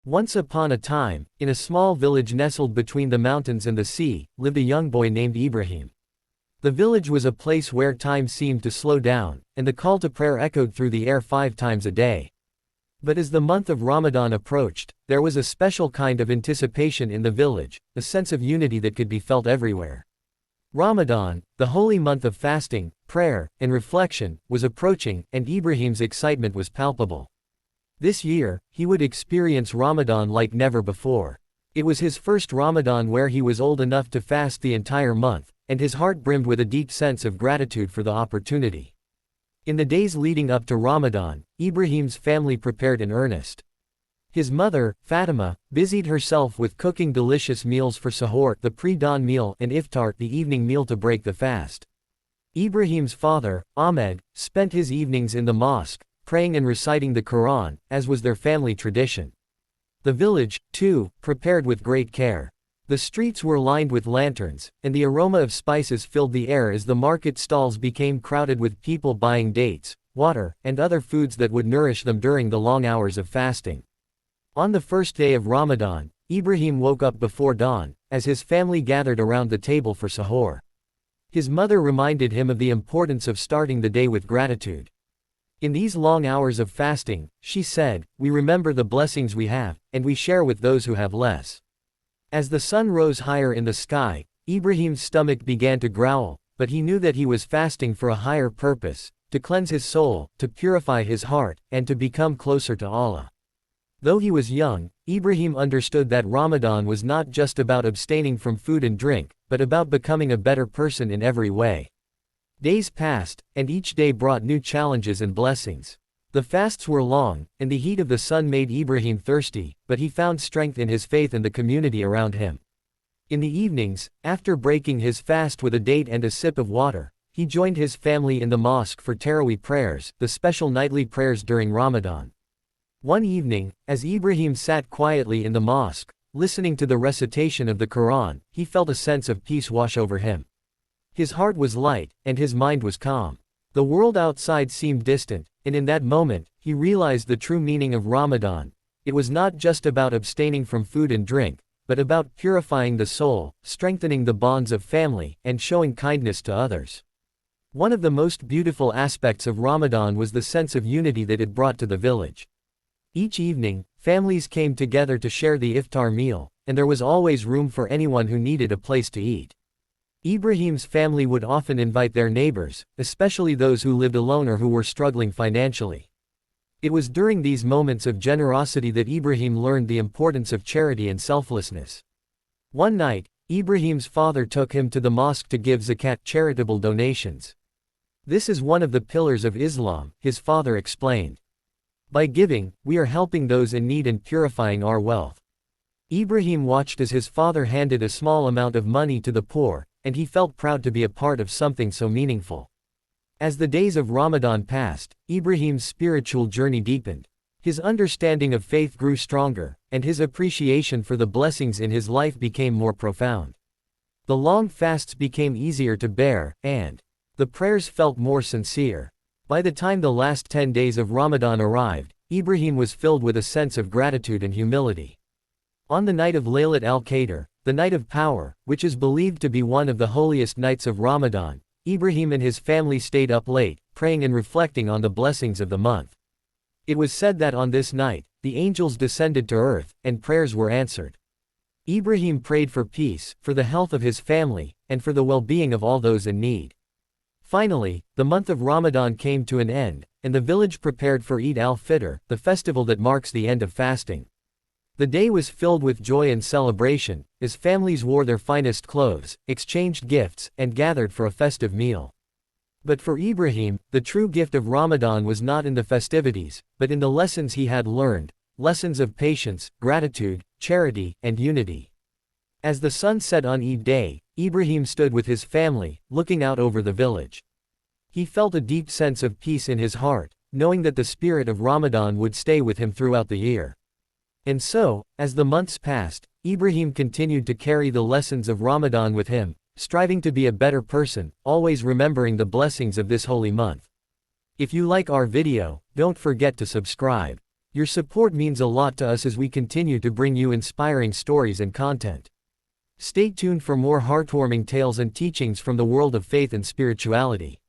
Once upon a time, in a small village nestled between the mountains and the sea, lived a young boy named Ibrahim. The village was a place where time seemed to slow down, and the call to prayer echoed through the air 5 times a day. But as the month of Ramadan approached, there was a special kind of anticipation in the village, a sense of unity that could be felt everywhere. Ramadan, the holy month of fasting, prayer, and reflection, was approaching, and Ibrahim's excitement was palpable. This year, he would experience Ramadan like never before. It was his first Ramadan where he was old enough to fast the entire month, and his heart brimmed with a deep sense of gratitude for the opportunity. In the days leading up to Ramadan, Ibrahim's family prepared in earnest. His mother, Fatima, busied herself with cooking delicious meals for sahur, the pre-dawn meal, and iftar, the evening meal to break the fast. Ibrahim's father, Ahmed, spent his evenings in the mosque, praying and reciting the Quran, as was their family tradition. The village, too, prepared with great care. The streets were lined with lanterns, and the aroma of spices filled the air as the market stalls became crowded with people buying dates, water, and other foods that would nourish them during the long hours of fasting. On the first day of Ramadan, Ibrahim woke up before dawn, as his family gathered around the table for sahur. His mother reminded him of the importance of starting the day with gratitude. In these long hours of fasting, she said, we remember the blessings we have, and we share with those who have less. As the sun rose higher in the sky, Ibrahim's stomach began to growl, but he knew that he was fasting for a higher purpose, to cleanse his soul, to purify his heart, and to become closer to Allah. Though he was young, Ibrahim understood that Ramadan was not just about abstaining from food and drink, but about becoming a better person in every way. Days passed, and each day brought new challenges and blessings. The fasts were long, and the heat of the sun made Ibrahim thirsty, but he found strength in his faith and the community around him. In the evenings, after breaking his fast with a date and a sip of water, he joined his family in the mosque for Tarawih prayers, the special nightly prayers during Ramadan. One evening, as Ibrahim sat quietly in the mosque, listening to the recitation of the Quran, he felt a sense of peace wash over him. His heart was light, and his mind was calm. The world outside seemed distant, and in that moment, he realized the true meaning of Ramadan. It was not just about abstaining from food and drink, but about purifying the soul, strengthening the bonds of family, and showing kindness to others. One of the most beautiful aspects of Ramadan was the sense of unity that it brought to the village. Each evening, families came together to share the iftar meal, and there was always room for anyone who needed a place to eat. Ibrahim's family would often invite their neighbors, especially those who lived alone or who were struggling financially. It was during these moments of generosity that Ibrahim learned the importance of charity and selflessness. One night, Ibrahim's father took him to the mosque to give zakat, charitable donations. This is one of the pillars of Islam, his father explained. By giving, we are helping those in need and purifying our wealth. Ibrahim watched as his father handed a small amount of money to the poor, and he felt proud to be a part of something so meaningful. As the days of Ramadan passed, Ibrahim's spiritual journey deepened. His understanding of faith grew stronger, and his appreciation for the blessings in his life became more profound. The long fasts became easier to bear, and the prayers felt more sincere. By the time the last 10 days of Ramadan arrived, Ibrahim was filled with a sense of gratitude and humility. On the night of Laylat al-Qadr, the night of power, which is believed to be one of the holiest nights of Ramadan, Ibrahim and his family stayed up late, praying and reflecting on the blessings of the month. It was said that on this night, the angels descended to earth, and prayers were answered. Ibrahim prayed for peace, for the health of his family, and for the well-being of all those in need. Finally, the month of Ramadan came to an end, and the village prepared for Eid al-Fitr, the festival that marks the end of fasting. The day was filled with joy and celebration, as families wore their finest clothes, exchanged gifts, and gathered for a festive meal. But for Ibrahim, the true gift of Ramadan was not in the festivities, but in the lessons he had learned, lessons of patience, gratitude, charity, and unity. As the sun set on Eid day, Ibrahim stood with his family, looking out over the village. He felt a deep sense of peace in his heart, knowing that the spirit of Ramadan would stay with him throughout the year. And so, as the months passed, Ibrahim continued to carry the lessons of Ramadan with him, striving to be a better person, always remembering the blessings of this holy month. If you like our video, don't forget to subscribe. Your support means a lot to us as we continue to bring you inspiring stories and content. Stay tuned for more heartwarming tales and teachings from the world of faith and spirituality.